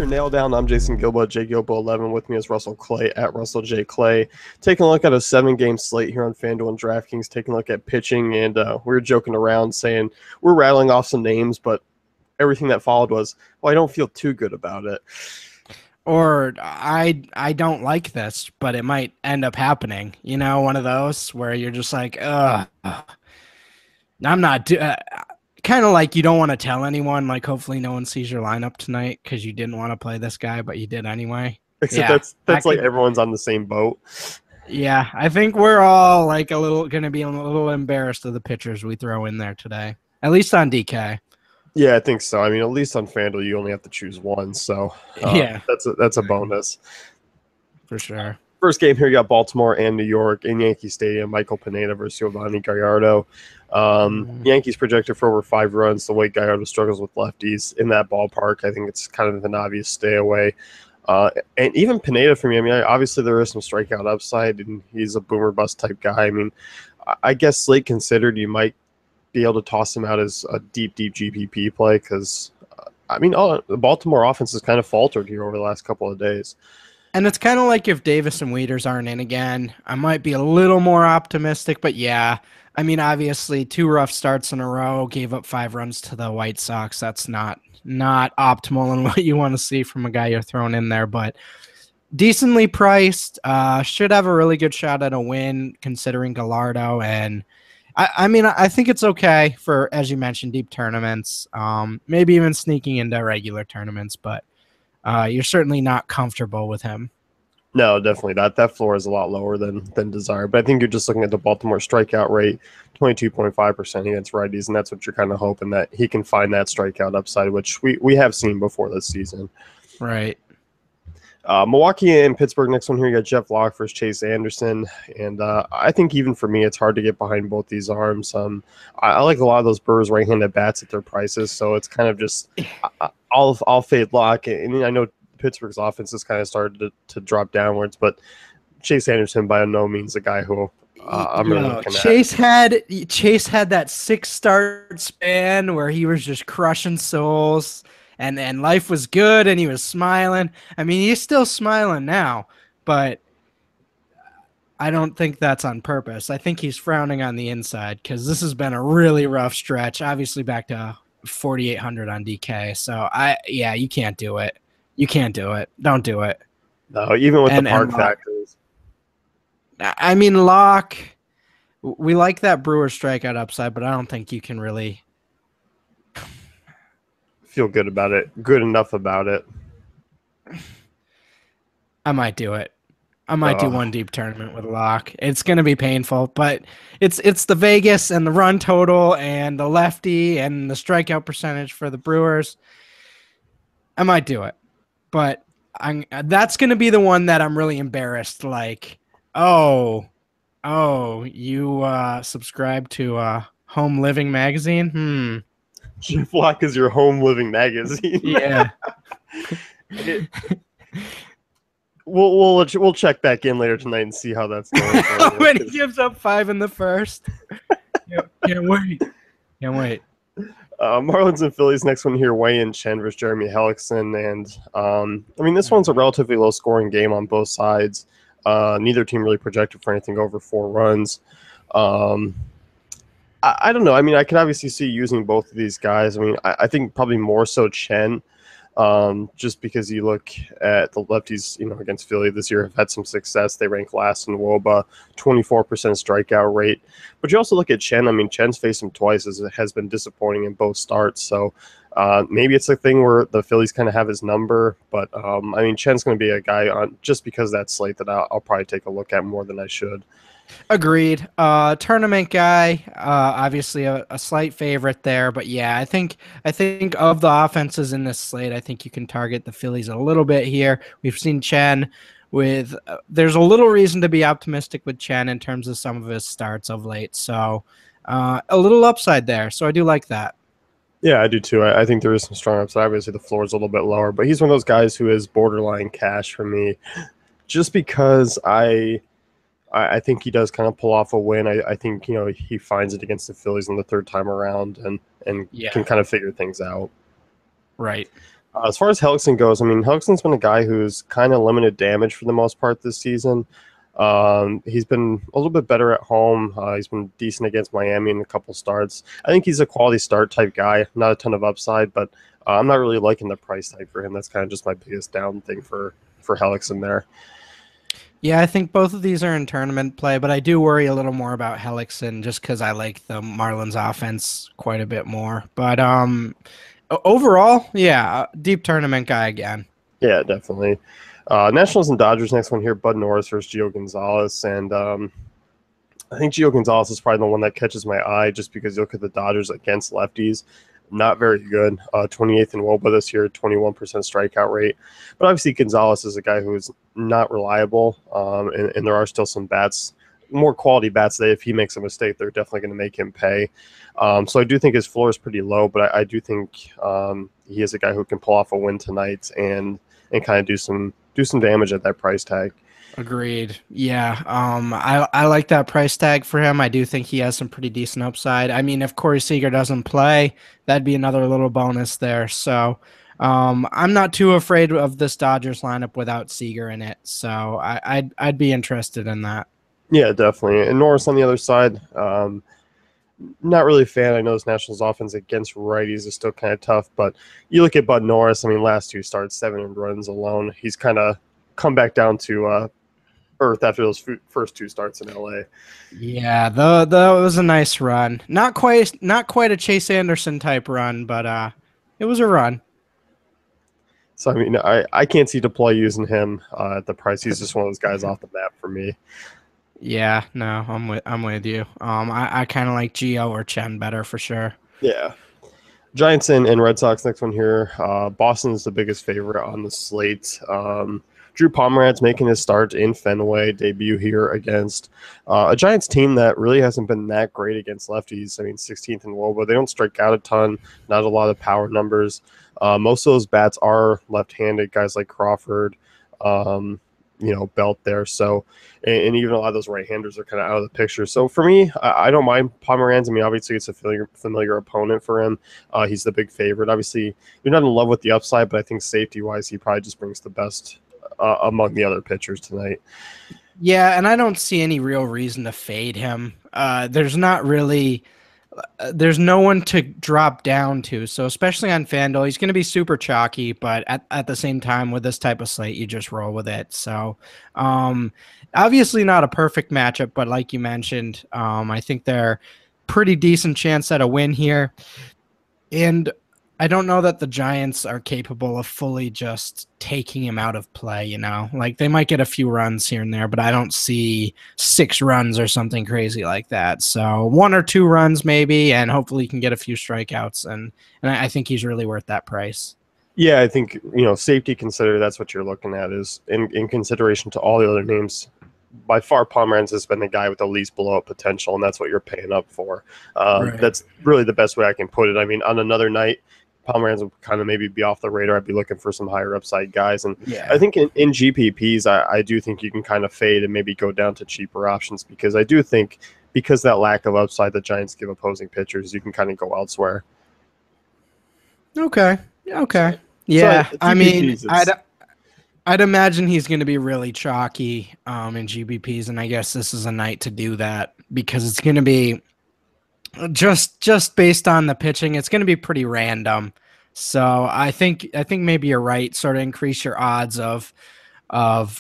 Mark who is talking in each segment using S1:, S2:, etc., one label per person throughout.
S1: your nail down. I'm Jason Gilbo, JGilbo11. With me is Russell Clay at Russell J Clay. Taking a look at a 7-game slate here on FanDuel and DraftKings. Taking a look at pitching, and we were joking around saying we're rattling off some names, but everything that followed was, well, I don't feel too good about it.
S2: Or I don't like this, but it might end up happening. You know, one of those where you're just like, ugh, I'm not kind of like you don't want to tell anyone. Like, hopefully, no one sees your lineup tonight because you didn't want to play this guy, but you did anyway.
S1: Except that's like everyone's on the same boat.
S2: Yeah, I think we're all like gonna be a little embarrassed of the pitchers we throw in there today, at least on DK.
S1: Yeah, I think so. I mean, at least on FanDuel, you only have to choose one, so
S2: yeah,
S1: that's a bonus
S2: for sure.
S1: First game here, you got Baltimore and New York in Yankee Stadium. Michael Pineda versus Giovanni Gallardo. Yankees projected for over 5 runs. The way Gallardo struggles with lefties in that ballpark, I think it's kind of an obvious stay away. And even Pineda for me, I mean, obviously there is some strikeout upside, and he's a boomer bust type guy. I mean, I guess slate considered, you might be able to toss him out as a deep GPP play because, I mean, the Baltimore offense has kind of faltered here over the last couple of days.
S2: And it's kind of like if Davis and Wieters aren't in again, I might be a little more optimistic. But yeah, I mean, obviously 2 rough starts in a row, gave up 5 runs to the White Sox. That's not optimal and what you want to see from a guy you're throwing in there. But decently priced, should have a really good shot at a win considering Gallardo. And I mean, I think it's okay for, as you mentioned, deep tournaments, maybe even sneaking into regular tournaments, but you're certainly not comfortable with him.
S1: No, definitely not. That floor is a lot lower than desired. But I think you're just looking at the Baltimore strikeout rate, 22.5% against righties, and that's what you're kind of hoping that he can find that strikeout upside, which we have seen before this season.
S2: Right.
S1: Milwaukee and Pittsburgh, next one here, you got Jeff Locke versus Chase Anderson. And I think even for me, it's hard to get behind both these arms. I like a lot of those Brewers right-handed bats at their prices, so it's kind of just I'll fade Locke. I mean, I know Pittsburgh's offense has kind of started to drop downwards, but Chase Anderson by no means a guy who I'm really looking
S2: at. Chase had that 6-start span where he was just crushing souls. And life was good, and he was smiling. I mean, he's still smiling now, but I don't think that's on purpose. I think he's frowning on the inside because this has been a really rough stretch. Obviously, back to 4,800 on DK. So you can't do it. You can't do it. Don't do it.
S1: No, even with the park factors.
S2: I mean, Locke. We like that Brewer strikeout upside, but I don't think you can really
S1: feel good about it, good enough about it.
S2: I might do it. I might do one deep tournament with Locke. It's going to be painful, but it's the Vegas and the run total and the lefty and the strikeout percentage for the Brewers. I might do it, but that's going to be the one that I'm really embarrassed. Like, you subscribe to Home Living magazine?
S1: Jeff Locke is your Home Living magazine.
S2: Yeah.
S1: We'll check back in later tonight and see how that's going.
S2: When he gives up 5 in the first. Can't wait.
S1: Marlins and Phillies, next one here, Wei and Chen versus Jeremy Hellickson. And I mean, this one's a relatively low scoring game on both sides. Neither team really projected for anything over 4 runs. I don't know. I mean, I could obviously see using both of these guys. I mean, I think probably more so Chen, just because you look at the lefties, against Philly this year have had some success. They rank last in WOBA, 24% strikeout rate. But you also look at Chen. I mean, Chen's faced him twice, as it has been disappointing in both starts. So maybe it's a thing where the Phillies kind of have his number. But, I mean, Chen's going to be a guy on just because that slate that I'll probably take a look at more than I should.
S2: Agreed. Tournament guy, obviously a slight favorite there, but yeah, I think of the offenses in this slate, I think you can target the Phillies a little bit here. We've seen Chen with there's a little reason to be optimistic with Chen in terms of some of his starts of late, so a little upside there. So I do like that.
S1: Yeah, I do too. I think there is some strong upside. Obviously, the floor is a little bit lower, but he's one of those guys who is borderline cash for me, just because I think he does kind of pull off a win. I think, he finds it against the Phillies in the third time around and can kind of figure things out.
S2: Right.
S1: As far as Hellickson goes, I mean, Hellickson's been a guy who's kind of limited damage for the most part this season. He's been a little bit better at home. He's been decent against Miami in a couple starts. I think he's a quality start type guy, not a ton of upside, but I'm not really liking the price tag for him. That's kind of just my biggest down thing for Hellickson there.
S2: Yeah, I think both of these are in tournament play, but I do worry a little more about Hellickson just because I like the Marlins offense quite a bit more. But overall, yeah, deep tournament guy again.
S1: Yeah, definitely. Nationals and Dodgers next one here. Bud Norris versus Gio Gonzalez, and I think Gio Gonzalez is probably the one that catches my eye just because you look at the Dodgers against lefties, not very good. 28th in WOBA this year, 21% strikeout rate. But obviously Gonzalez is a guy who is not reliable, and there are still some bats, more quality bats that if he makes a mistake, they're definitely going to make him pay. So I do think his floor is pretty low, but I do think he is a guy who can pull off a win tonight and kind of do some damage at that price tag.
S2: Agreed. Yeah. I like that price tag for him. I do think he has some pretty decent upside. I mean, if Corey Seager doesn't play, that'd be another little bonus there. So I'm not too afraid of this Dodgers lineup without Seager in it. So I'd be interested in that.
S1: Yeah, definitely. And Norris on the other side, not really a fan. I know this Nationals offense against righties is still kind of tough, but you look at Bud Norris. I mean, last two starts, 7 runs alone. He's kind of come back down to earth after those first two starts in LA.
S2: Yeah, the was a nice run. Not quite a Chase Anderson type run, but it was a run.
S1: So I mean, I can't see deploy using him at the price. He's just one of those guys off the map for me.
S2: Yeah, no, I'm with you. I kind of like Gio or Chen better for sure.
S1: Yeah. Giants and Red Sox next one here. Boston is the biggest favorite on the slate. Drew Pomeranz making his start in Fenway, debut here against a Giants team that really hasn't been that great against lefties. I mean, 16th in WOBA. They don't strike out a ton, not a lot of power numbers. Most of those bats are left-handed, guys like Crawford, Belt there. So, and even a lot of those right-handers are kind of out of the picture. So for me, I don't mind Pomeranz. I mean, obviously it's a familiar opponent for him. He's the big favorite. Obviously, you're not in love with the upside, but I think safety-wise, he probably just brings the best among the other pitchers tonight.
S2: Yeah, and I don't see any real reason to fade him. There's not really there's no one to drop down to. So especially on FanDuel, he's going to be super chalky, but at the same time with this type of slate, you just roll with it. So obviously not a perfect matchup, but like you mentioned, I think they're pretty decent chance at a win here. And I don't know that the Giants are capable of fully just taking him out of play, Like they might get a few runs here and there, but I don't see 6 runs or something crazy like that. So 1 or 2 runs maybe, and hopefully he can get a few strikeouts. And I think he's really worth that price.
S1: Yeah, I think, safety considered, that's what you're looking at is in consideration to all the other names. By far, Pomeranz has been the guy with the least blow-up potential, and that's what you're paying up for.
S2: Right.
S1: That's really the best way I can put it. I mean, on another night, Pomeranz would kind of maybe be off the radar. I'd be looking for some higher upside guys. And
S2: Yeah.
S1: I think in GPPs, I do think you can kind of fade and maybe go down to cheaper options because I do think because that lack of upside the Giants give opposing pitchers, you can kind of go elsewhere.
S2: Okay. Yeah.
S1: So
S2: I mean,
S1: GPPs,
S2: I'd imagine he's going to be really chalky in GBPs, and I guess this is a night to do that because it's going to be just based on the pitching. It's going to be pretty random. So I think maybe you're right. Sort of increase your odds of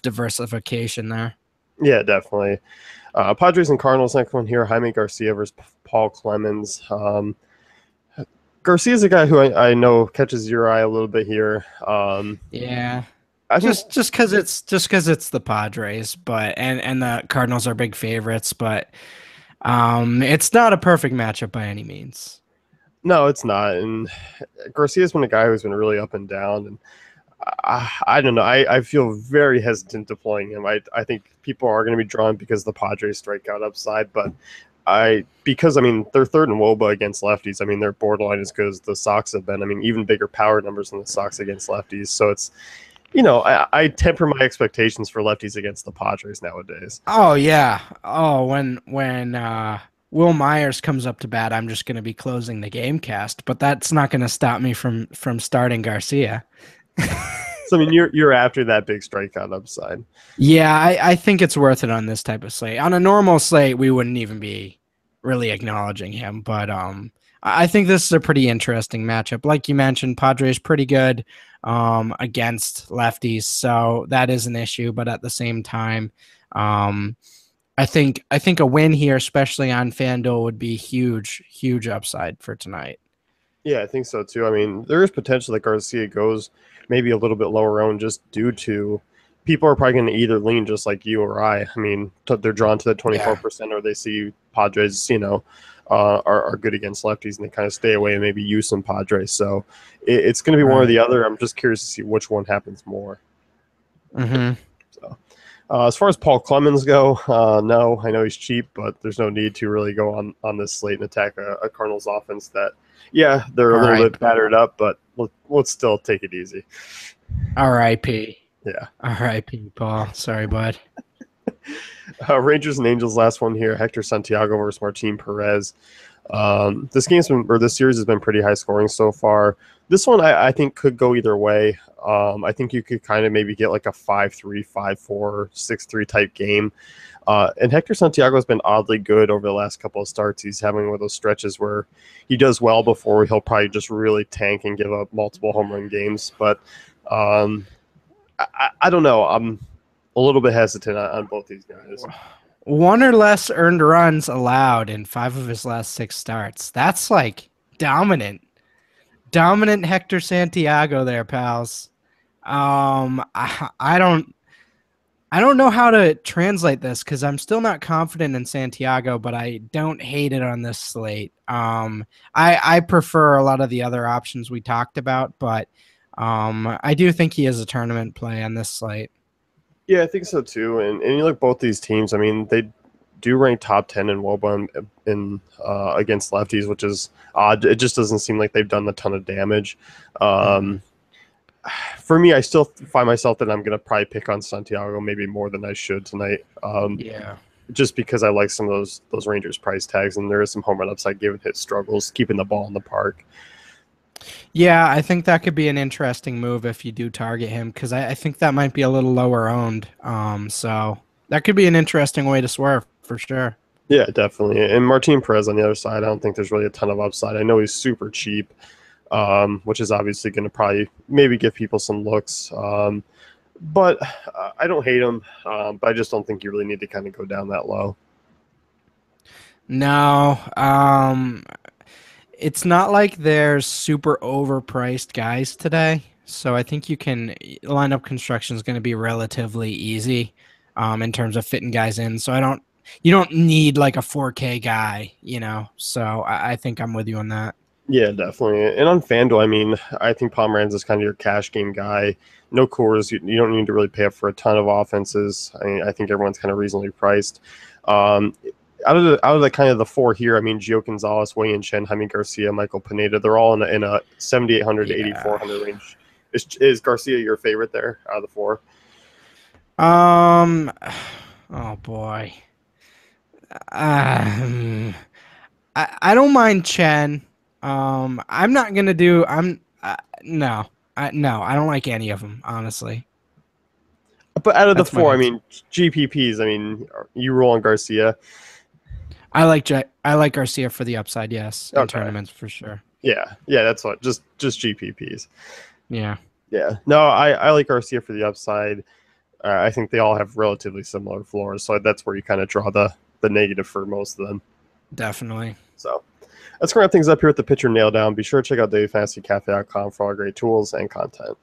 S2: diversification there.
S1: Yeah, definitely. Padres and Cardinals next one here. Jaime Garcia versus Paul Clemens. Garcia's a guy who I know catches your eye a little bit here.
S2: Yeah.
S1: I
S2: just because it's the Padres, but and the Cardinals are big favorites, but it's not a perfect matchup by any means.
S1: No, it's not. And Garcia's been a guy who's been really up and down, and I don't know. I feel very hesitant deploying him. I think people are going to be drawn because the Padres strikeout upside, but because they're third in WOBA against lefties. I mean, they're borderline as good as the Sox have been. I mean, even bigger power numbers than the Sox against lefties. So it's, I temper my expectations for lefties against the Padres nowadays.
S2: Oh yeah. Oh, when Will Myers comes up to bat, I'm just going to be closing the game cast, but that's not going to stop me from starting Garcia.
S1: So I mean, you're after that big strikeout upside.
S2: Yeah, I think it's worth it on this type of slate. On a normal slate, we wouldn't even be really acknowledging him, but I think this is a pretty interesting matchup. Like you mentioned, Padres pretty good against lefties, so that is an issue. But at the same time, um, I think a win here, especially on FanDuel, would be huge upside for tonight.
S1: Yeah, I think so too. I mean, there is potential that Garcia goes maybe a little bit lower owned just due to people are probably going to either lean just like you or I. I mean, they're drawn to the
S2: Yeah.
S1: 24% or they see Padres, are good against lefties and they kind of stay away and maybe use some Padres. So it's going to be one or
S2: Right.
S1: the other. I'm just curious to see which one happens more.
S2: Mm-hmm.
S1: So. As far as Paul Clemens go, no, I know he's cheap, but there's no need to really go on this slate and attack a Cardinals offense that, yeah, they're a
S2: All
S1: little
S2: right.
S1: bit battered up, but let's still take it easy.
S2: R.I.P.
S1: Yeah.
S2: R.I.P. Paul. Sorry, bud.
S1: Rangers and Angels, last one here. Hector Santiago versus Martin Perez. This series has been pretty high scoring so far. This one I think could go either way. I think you could kind of maybe get like a 5-3, 5-4, 6-3 type game. And Hector Santiago has been oddly good over the last couple of starts. He's having one of those stretches where he does well before he'll probably just really tank and give up multiple home run games. But I don't know. I'm a little bit hesitant on both these guys.
S2: One or less earned runs allowed in 5 of his last 6 starts. That's like dominant. Dominant Hector Santiago there, pals. I don't know how to translate this because I'm still not confident in Santiago, but I don't hate it on this slate. I prefer a lot of the other options we talked about, but I do think he is a tournament play on this slate.
S1: Yeah, I think so too. And you look both these teams. I mean, they do rank top 10 in WOBA in against lefties, which is odd. It just doesn't seem like they've done a ton of damage. For me, I still find myself that I'm going to probably pick on Santiago maybe more than I should tonight.
S2: Yeah.
S1: Just because I like some of those Rangers price tags, and there is some home run upside given his struggles keeping the ball in the park.
S2: Yeah, I think that could be an interesting move if you do target him because I think that might be a little lower owned. So that could be an interesting way to swerve for sure.
S1: Yeah, definitely. And Martin Perez on the other side, I don't think there's really a ton of upside. I know he's super cheap, which is obviously going to probably maybe give people some looks. But I don't hate him, but I just don't think you really need to kind of go down that low.
S2: No, it's not like there's super overpriced guys today. So I think lineup construction is going to be relatively easy in terms of fitting guys in. So you don't need like a 4K guy. So I think I'm with you on that.
S1: Yeah, definitely. And on FanDuel, I mean, I think Pomeranz is kind of your cash game guy. No cores. You don't need to really pay up for a ton of offenses. I think everyone's kind of reasonably priced. Um, out of the kind of the four here, I mean, Gio Gonzalez, Wei Chen, Jaime Garcia, Michael Pineda, they're all in a 7,800 to 8,400 range. Is Garcia your favorite there out of the four?
S2: Oh boy. I don't mind Chen. I'm not gonna do. No. No, I don't like any of them, honestly.
S1: But out of the
S2: That's my
S1: four, I
S2: answer.
S1: mean, GPPs, I mean, you roll on Garcia.
S2: I like Garcia for the upside, yes, in
S1: Okay.
S2: tournaments for sure.
S1: Yeah, that's what. Just GPPs.
S2: Yeah,
S1: Yeah. No, I like Garcia for the upside. I think they all have relatively similar floors, so that's where you kind of draw the negative for most of them.
S2: definitely.
S1: So let's wrap things up here with the pitcher nail down. Be sure to check out dailyfantasycafe.com for all great tools and content.